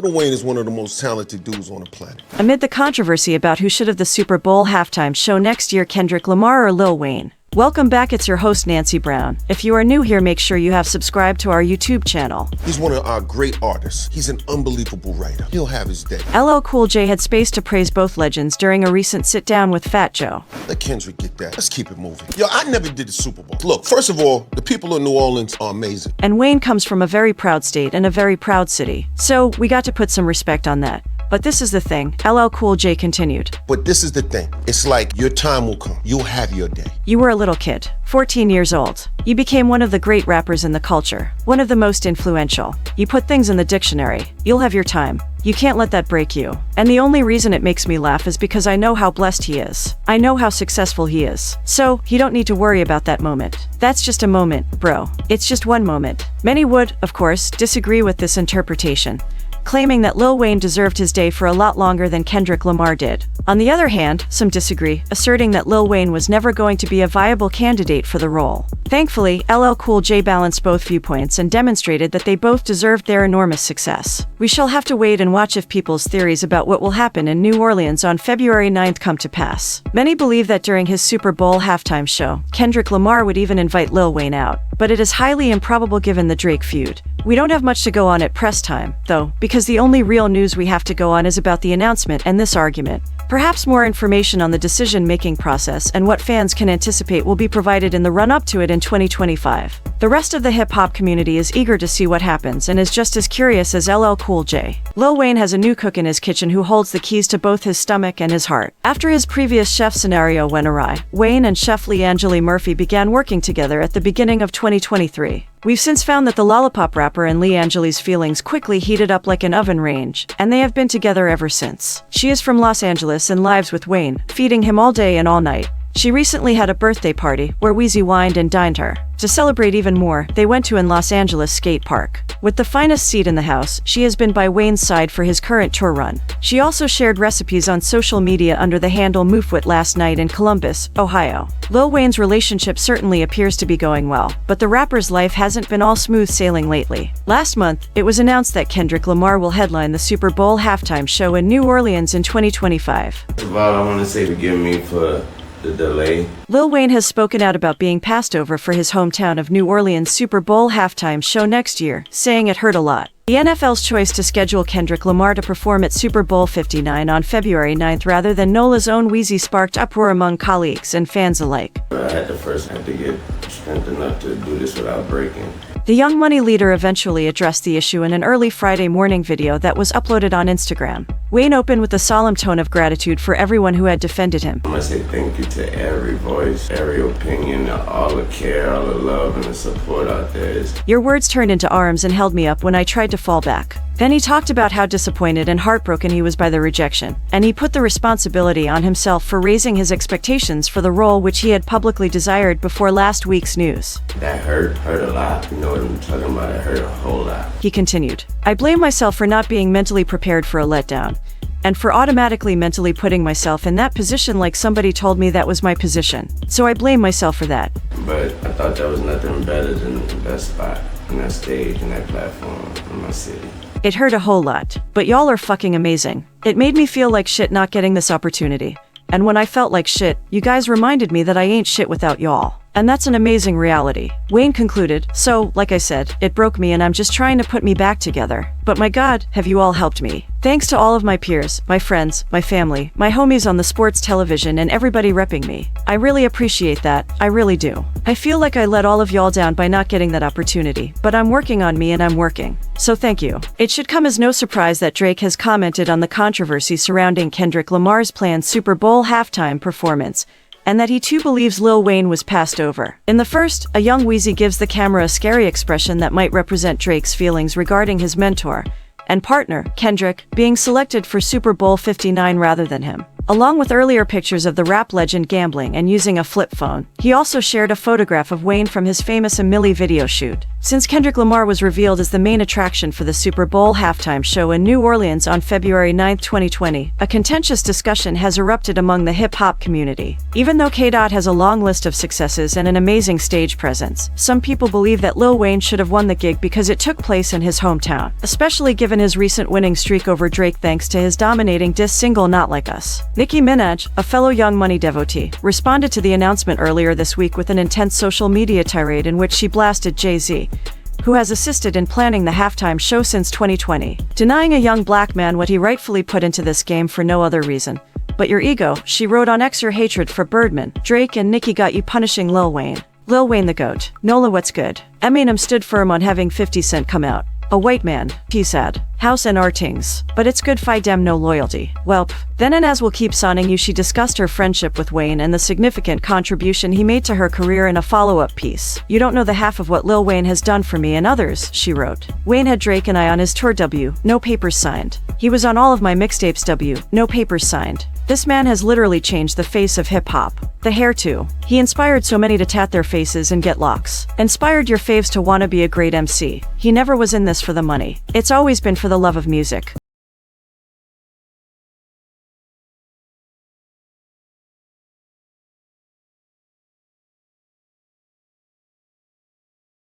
Lil Wayne is one of the most talented dudes on the planet. Amid the controversy about who should have the Super Bowl halftime show next year, Kendrick Lamar or Lil Wayne. Welcome back, it's your host Nancy Brown. If you are new here, make sure you have subscribed to our YouTube channel. He's one of our great artists. He's an unbelievable writer. He'll have his day. LL Cool J had space to praise both legends during a recent sit-down with Fat Joe. Let Kendrick get that. Let's keep it moving. Yo, I never did the Super Bowl. Look, first of all, the people of New Orleans are amazing. And Wayne comes from a very proud state and a very proud city. So we got to put some respect on that. But this is the thing, LL Cool J continued. But this is the thing. It's like your time will come. You'll have your day. You were a little kid, 14 years old. You became one of the great rappers in the culture, one of the most influential. You put things in the dictionary. You'll have your time. You can't let that break you. And the only reason it makes me laugh is because I know how blessed he is. I know how successful he is. So, you don't need to worry about that moment. That's just a moment, bro. It's just one moment. Many would, of course, disagree with this interpretation, claiming that Lil Wayne deserved his day for a lot longer than Kendrick Lamar did. On the other hand, some disagree, asserting that Lil Wayne was never going to be a viable candidate for the role. Thankfully, LL Cool J balanced both viewpoints and demonstrated that they both deserved their enormous success. We shall have to wait and watch if people's theories about what will happen in New Orleans on February 9th come to pass. Many believe that during his Super Bowl halftime show, Kendrick Lamar would even invite Lil Wayne out, but it is highly improbable given the Drake feud. We don't have much to go on at press time, though, because the only real news we have to go on is about the announcement and this argument. Perhaps more information on the decision-making process and what fans can anticipate will be provided in the run-up to it in 2025. The rest of the hip-hop community is eager to see what happens and is just as curious as LL Cool J. Lil Wayne has a new cook in his kitchen who holds the keys to both his stomach and his heart. After his previous chef scenario went awry, Wayne and Chef Le'Angeli Murphy began working together at the beginning of 2023. We've since found that the lollipop rapper and Le'Angeli's feelings quickly heated up like an oven range, and they have been together ever since. She is from Los Angeles and lives with Wayne, feeding him all day and all night. She recently had a birthday party where Weezy wined and dined her. To celebrate even more, they went to an Los Angeles skate park. With the finest seat in the house, she has been by Wayne's side for his current tour run. She also shared recipes on social media under the handle Moofwit last night in Columbus, Ohio. Lil Wayne's relationship certainly appears to be going well, but the rapper's life hasn't been all smooth sailing lately. Last month, it was announced that Kendrick Lamar will headline the Super Bowl halftime show in New Orleans in 2025. First of all, I want to say forgive me for the delay. Lil Wayne has spoken out about being passed over for his hometown of New Orleans Super Bowl halftime show next year, saying it hurt a lot. The NFL's choice to schedule Kendrick Lamar to perform at Super Bowl 59 on February 9th rather than NOLA's own Weezy sparked uproar among colleagues and fans alike. I had to get strength enough to do this without breaking. The Young Money leader eventually addressed the issue in an early Friday morning video that was uploaded on Instagram. Wayne opened with a solemn tone of gratitude for everyone who had defended him. I must say thank you to every voice, every opinion, all the care, all the love, and the support out there. Your words turned into arms and held me up when I tried to fall back. Then he talked about how disappointed and heartbroken he was by the rejection, and he put the responsibility on himself for raising his expectations for the role which he had publicly desired before last week's news. That hurt a lot. You know what I'm talking about? It hurt a whole lot. He continued, I blame myself for not being mentally prepared for a letdown, and for automatically mentally putting myself in that position like somebody told me that was my position. So I blame myself for that. But I thought that was nothing better than that spot, and that stage, and that platform in my city. It hurt a whole lot, but y'all are fucking amazing. It made me feel like shit not getting this opportunity. And when I felt like shit, you guys reminded me that I ain't shit without y'all. And that's an amazing reality. Wayne concluded, so, like I said, it broke me and I'm just trying to put me back together. But my God, have you all helped me. Thanks to all of my peers, my friends, my family, my homies on the sports television and everybody repping me. I really appreciate that, I really do. I feel like I let all of y'all down by not getting that opportunity, but I'm working on me and I'm working. So thank you. It should come as no surprise that Drake has commented on the controversy surrounding Kendrick Lamar's planned Super Bowl halftime performance, and that he too believes Lil Wayne was passed over. In the first, a young Weezy gives the camera a scary expression that might represent Drake's feelings regarding his mentor and partner, Kendrick, being selected for Super Bowl 59 rather than him. Along with earlier pictures of the rap legend gambling and using a flip phone, he also shared a photograph of Wayne from his famous A Milli video shoot. Since Kendrick Lamar was revealed as the main attraction for the Super Bowl halftime show in New Orleans on February 9, 2020, a contentious discussion has erupted among the hip-hop community. Even though K-Dot has a long list of successes and an amazing stage presence, some people believe that Lil Wayne should have won the gig because it took place in his hometown, especially given his recent winning streak over Drake thanks to his dominating diss single Not Like Us. Nicki Minaj, a fellow Young Money devotee, responded to the announcement earlier this week with an intense social media tirade in which she blasted Jay-Z, who has assisted in planning the halftime show since 2020, denying a young black man what he rightfully put into this game for no other reason but your ego. She wrote on X, your hatred for Birdman, Drake and Nicki got you punishing Lil Wayne. Lil Wayne the GOAT. Nola what's good. Eminem stood firm on having 50 Cent come out. A white man, he said. House and artings. But it's good fi dem no loyalty. Welp. Then and as we'll keep sonning you, she discussed her friendship with Wayne and the significant contribution he made to her career in a follow-up piece. You don't know the half of what Lil Wayne has done for me and others, she wrote. Wayne had Drake and I on his tour W, no papers signed. He was on all of my mixtapes W, no papers signed. This man has literally changed the face of hip-hop. The hair too. He inspired so many to tat their faces and get locks. Inspired your faves to wanna be a great MC. He never was in this for the money. It's always been for the love of music.